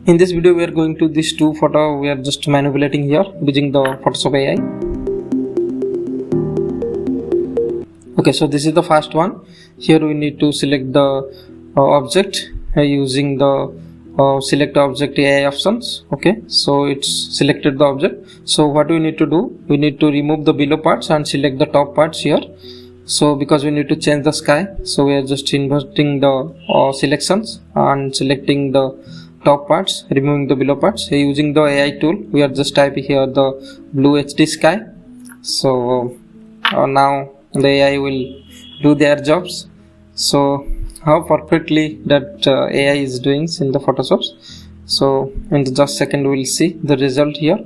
In this video we are going to this two photo we are just manipulating here using the Photoshop AI. Okay, so this is the first one. Here we need to select the object using the select object AI options. Okay, so it's selected the object. So what we need to do, we need to remove the below parts and select the top parts here. So because we need to change the sky, so we are just inverting the selections and selecting the top parts, removing the below parts. Using the AI tool, we are just typing here the blue HD sky. So now the AI will do their jobs. So how perfectly that AI is doing in the Photoshop. So in just second we will see the result here.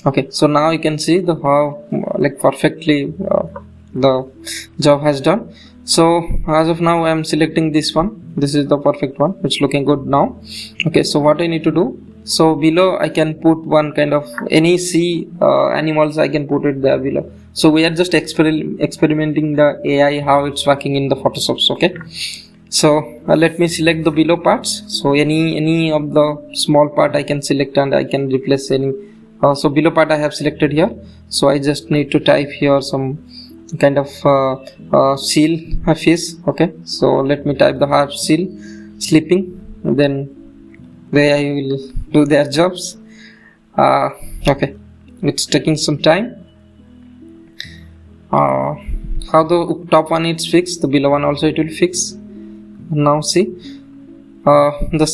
Okay, so now you can see the how like perfectly the job has done. So as of now I am selecting this one. This is the perfect one. It's looking good now. Okay, so what I need to do, so below I can put one kind of any sea animals, I can put it there below. So we are just experimenting the AI how it's working in the Photoshop. Okay, so let me select the below parts. So any of the small part I can select and I can replace any. So below part I have selected here. So I just need to type here some kind of seal fish. Okay, so let me type the half seal sleeping, then the AI will do their jobs. Okay, it's taking some time. How the top one is fixed, the below one also it will fix. Now see the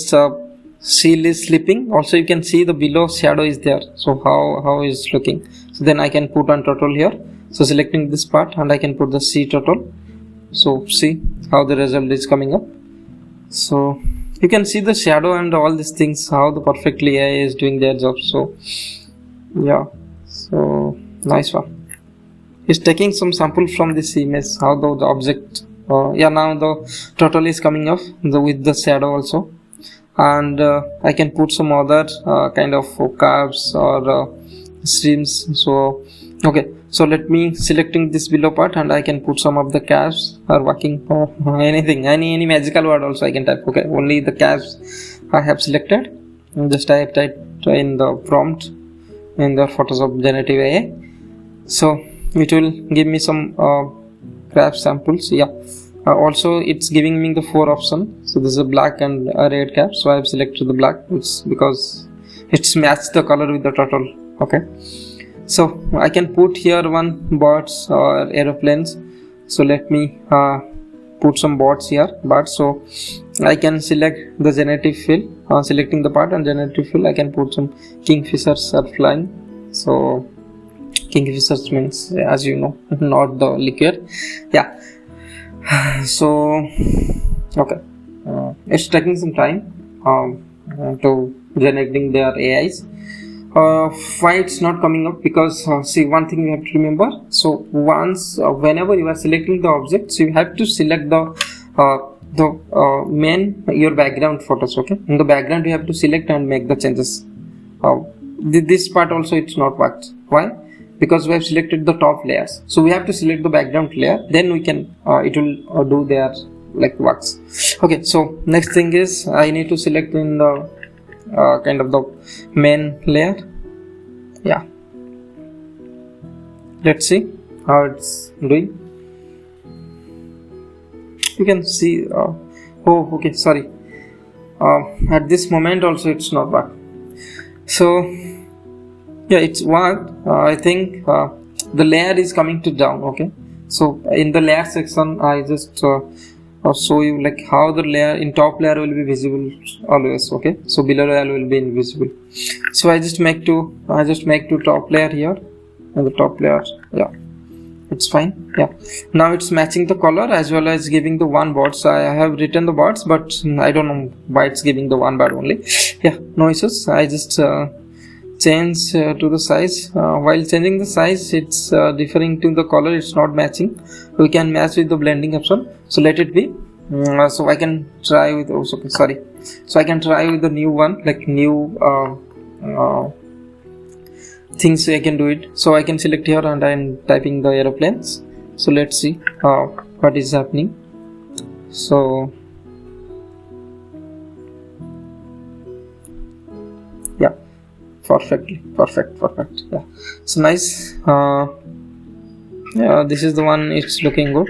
seal is sleeping. Also you can see the below shadow is there. So how is looking. So then I can put on total here. So selecting this part and I can put the C total. So see how the result is coming up. So you can see the shadow and all these things, how the perfectly AI is doing their job. So yeah, so nice one. It's taking some sample from this image, how the object yeah, now the total is coming up with the shadow also. And I can put some other kind of curves or streams. So okay, so let me selecting this below part and I can put some of the curves or working anything, any magical word also I can type. Okay, only the curves I have selected and just type in the prompt in the Photoshop generative AI. So it will give me some curve samples. Yeah, also it's giving me the 4 options. So this is a black and a red cap, so I have selected the black. It's because it's matched the color with the turtle. Okay, so I can put here one birds or aeroplanes. So let me put some birds here. But so I can select the generative fill, selecting the part and generative fill. I can put some kingfishers are flying. So kingfishers means, as you know, not the liquor. Yeah. So okay, it's taking some time to generating their AIs. Why it's not coming up? Because see, one thing you have to remember. So once whenever you are selecting the objects, you have to select the main your background photos. Okay, in the background you have to select and make the changes. This part also it's not worked. Why? Because we have selected the top layers, so we have to select the background layer, then we can it will do their like works. Okay, so next thing is I need to select in the kind of the main layer. Yeah, let's see how it's doing. You can see oh okay, sorry, at this moment also it's not work. So yeah, it's worked. I think the layer is coming to down. Okay, so in the layer section I just show you like how the layer in top layer will be visible always. Okay, so below layer will be invisible. So I just make two top layer here and the top layer. Yeah, it's fine. Yeah, now it's matching the color as well as giving the one bird. So I have written the birds, but I don't know why it's giving the one bird only. Yeah, no issues. I just change to the size. While changing the size, it's differing to the color, it's not matching. We can match with the blending option, so let it be. So I can try with so I can try with the new one, like new things I can do it. So I can select here and I'm typing the aeroplanes. So let's see what is happening. So Yeah, perfect. Yeah, so nice. Yeah, this is the one. It's looking good,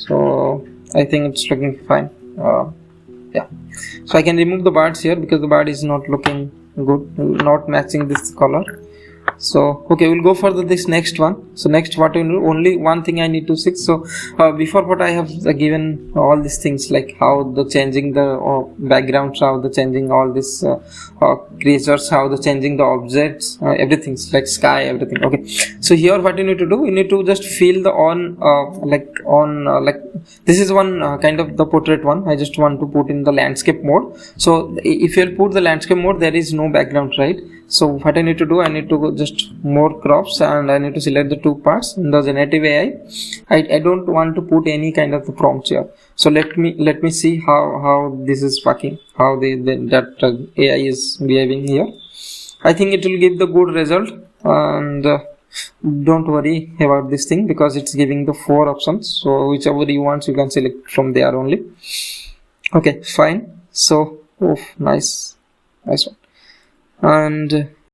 so I think it's looking fine. Yeah, so I can remove the birds here because the bird is not looking good, not matching this color. So okay, we'll go for this next one. So next, what we do, only one thing I need to fix. So before what I have given all these things, like how the changing the backgrounds, how the changing all this creatures, how the changing the objects, everything like sky, everything. Okay, so here what you need to do, you need to just fill the like this is one kind of the portrait one. I just want to put in the landscape mode. So if you'll put the landscape mode, there is no background, right? So what I need to do, I need to go just more crops, and I need to select the two parts in the generative AI. I don't want to put any kind of the prompts here. So let me see how this is working, how that AI is behaving here. I think it will give the good result, and don't worry about this thing because it's giving the 4 options. So whichever you want, you can select from there only. Okay, fine. So nice one. And